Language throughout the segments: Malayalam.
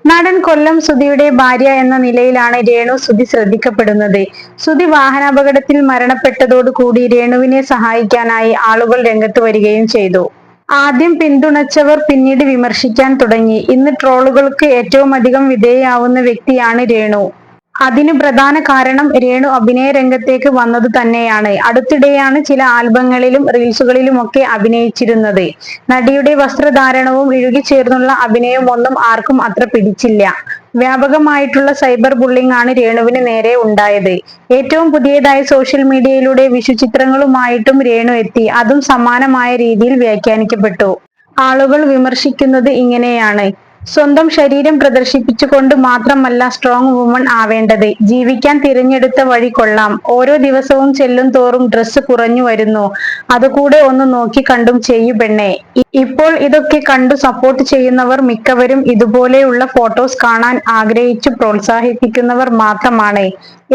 നടൻ കൊല്ലം സുധിയുടെ ഭാര്യ എന്ന നിലയിലാണ് രേണു സുധി ശ്രദ്ധിക്കപ്പെടുന്നത്. സുധി വാഹനാപകടത്തിൽ മരണപ്പെട്ടതോടുകൂടി രേണുവിനെ സഹായിക്കാനായി ആളുകൾ രംഗത്ത് വരികയും ചെയ്തു. ആദ്യം പിന്തുണച്ചവർ പിന്നീട് വിമർശിക്കാൻ തുടങ്ങി. ഇന്ന് ട്രോളുകൾക്ക് ഏറ്റവുമധികം വിധേയയാവുന്ന വ്യക്തിയാണ് രേണു. അതിന് പ്രധാന കാരണം രേണു അഭിനയ രംഗത്തേക്ക് വന്നത് തന്നെയാണ്. അടുത്തിടെയാണ് ചില ആൽബങ്ങളിലും റീൽസുകളിലുമൊക്കെ അഭിനയിച്ചിരുന്നത്. നടിയുടെ വസ്ത്രധാരണവും ഇഴുകിച്ചേർന്നുള്ള അഭിനയവും ഒന്നും ആർക്കും അത്ര പിടിച്ചില്ല. വ്യാപകമായിട്ടുള്ള സൈബർ ബുള്ളിംഗ് ആണ് രേണുവിന് നേരെ ഉണ്ടായത്. ഏറ്റവും പുതിയതായി സോഷ്യൽ മീഡിയയിലൂടെ വിഷു ചിത്രങ്ങളുമായിട്ടും രേണു എത്തി. അതും സമാനമായ രീതിയിൽ വ്യാഖ്യാനിക്കപ്പെട്ടു. ആളുകൾ വിമർശിക്കുന്നത് ഇങ്ങനെയാണ്: സ്വന്തം ശരീരം പ്രദർശിപ്പിച്ചുകൊണ്ട് മാത്രമല്ല സ്ട്രോങ് വുമൺ ആവേണ്ടത്. ജീവിക്കാൻ തിരഞ്ഞെടുത്ത വഴി കൊള്ളാം. ഓരോ ദിവസവും ചെല്ലും തോറും ഡ്രസ്സ് കുറഞ്ഞു വരുന്നു. അതുകൂടെ ഒന്ന് നോക്കി കണ്ടും ചെയ്യൂ പെണ്ണേ. ഇപ്പോൾ ഇതൊക്കെ കണ്ടു സപ്പോർട്ട് ചെയ്യുന്നവർ മിക്കവരും ഇതുപോലെയുള്ള ഫോട്ടോസ് കാണാൻ ആഗ്രഹിച്ചു പ്രോത്സാഹിപ്പിക്കുന്നവർ മാത്രമാണ്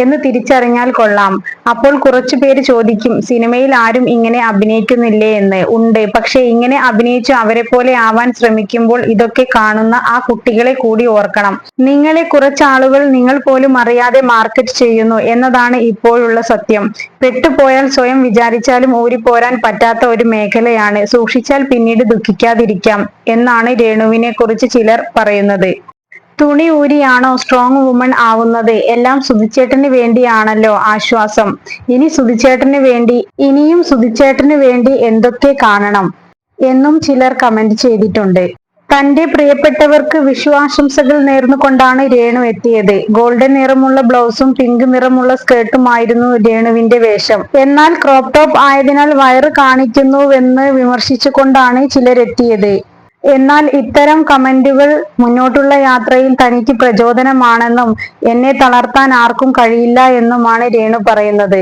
എന്ന് തിരിച്ചറിഞ്ഞാൽ കൊള്ളാം. അപ്പോൾ കുറച്ചു പേര് ചോദിക്കും, സിനിമയിൽ ആരും ഇങ്ങനെ അഭിനയിക്കുന്നില്ലേ എന്ന്. ഉണ്ട്, പക്ഷെ ഇങ്ങനെ അഭിനയിച്ചു അവരെ പോലെ ആവാൻ ശ്രമിക്കുമ്പോൾ ഇതൊക്കെ കാണുന്ന ആ കുട്ടികളെ കൂടി ഓർക്കണം. നിങ്ങളെ കുറച്ചാളുകൾ നിങ്ങൾ പോലും അറിയാതെ മാർക്കറ്റ് ചെയ്യുന്നു എന്നതാണ് ഇപ്പോഴുള്ള സത്യം. പെട്ടുപോയാൽ സ്വയം വിചാരിച്ചാലും ഊരിപ്പോരാൻ പറ്റാത്ത ഒരു മേഖലയാണ്. സൂക്ഷിച്ചാൽ പിന്നീട് ദുഃഖിക്കാതിരിക്കാം എന്നാണ് രേണുവിനെ കുറിച്ച് ചിലർ പറയുന്നത്. തുണി ഊരിയാണോ സ്ട്രോങ് വുമൺ ആവുന്നത്? എല്ലാം സുധിച്ചേട്ടന് വേണ്ടിയാണല്ലോ ആശ്വാസം. ഇനിയും സുധിച്ചേട്ടന് വേണ്ടി എന്തൊക്കെ കാണണം എന്നും ചിലർ കമന്റ് ചെയ്തിട്ടുണ്ട്. തന്റെ പ്രിയപ്പെട്ടവർക്ക് വിഷു ആശംസകൾ നേർന്നുകൊണ്ടാണ് രേണു എത്തിയത്. ഗോൾഡൻ നിറമുള്ള ബ്ലൗസും പിങ്ക് നിറമുള്ള സ്കേർട്ടുമായിരുന്നു രേണുവിന്റെ വേഷം. എന്നാൽ ക്രോപ്പ് ടോപ്പ് ആയതിനാൽ വയറ് കാണിക്കുന്നുവെന്ന് വിമർശിച്ചുകൊണ്ടാണ് ചിലരെത്തിയത്. എന്നാൽ ഇത്തരം കമന്റുകൾ മുന്നോട്ടുള്ള യാത്രയിൽ തനിക്ക് പ്രചോദനമാണെന്നും എന്നെ തളർത്താൻ ആർക്കും കഴിയില്ല എന്നുമാണ് രേണു പറയുന്നത്.